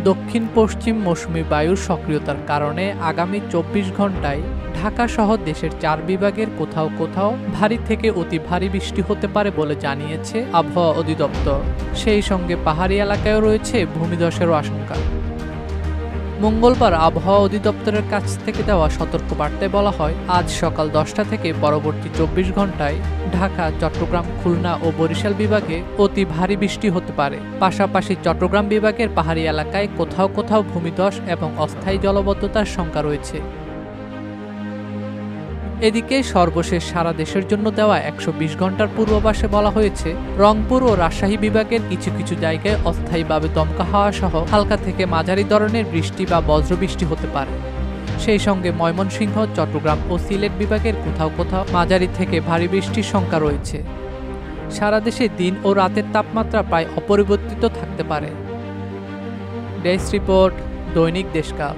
দক্ষিণ পশ্চিম মৌসুমী বায়ুর সক্রিয়তার কারণে আগামী 24 ঘন্টায় ঢাকা সহ দেশের 4 বিভাগের কোথাও কোথাও ভারী থেকে অতি ভারী বৃষ্টি হতে পারে বলে জানিয়েছে আবহাওয়া অধিদপ্তর। সেই সঙ্গে পাহাড়ি এলাকায়ও রয়েছে ভূমিধসেরও আশঙ্কা। মঙ্গলবার আবহাওয়া অধিদপ্তরের কাছ থেকে দেওয়া সতর্কবার্তায় বলা হয়, আজ সকাল 10টা থেকে পরবর্তী 24 ঘন্টায় ঢাকা, চট্টগ্রাম, খুলনা ও বরিশাল বিভাগে অতি ভারী বৃষ্টি হতে পারে। পাশাপাশি চট্টগ্রাম বিভাগের পাহাড়ি এলাকায় কোথাও কোথাও ভূমিধস এবং অস্থায়ী জলাবদ্ধতার শঙ্কা রয়েছে। এদিকে সর্বশেষ সারা দেশের জন্য দেওয়া 120 ঘন্টার পূর্বাভাসে বলা হয়েছে, রংপুর ও রাজশাহী বিভাগের কিছু কিছু জায়গায় অস্থায়ীভাবে দমকা হাওয়া সহ হালকা থেকে মাঝারি ধরনের বৃষ্টি বা বজ্রবৃষ্টি হতে পারে। সেই সঙ্গে ময়মনসিংহ, চট্টগ্রাম ও সিলেট বিভাগের কোথাও কোথাও মাঝারি থেকে ভারী বৃষ্টির শঙ্কা রয়েছে। সারা দেশে দিন ও রাতের তাপমাত্রা প্রায় অপরিবর্তিত থাকতে পারে। ডেস্ক রিপোর্ট, দৈনিক দেশকাল।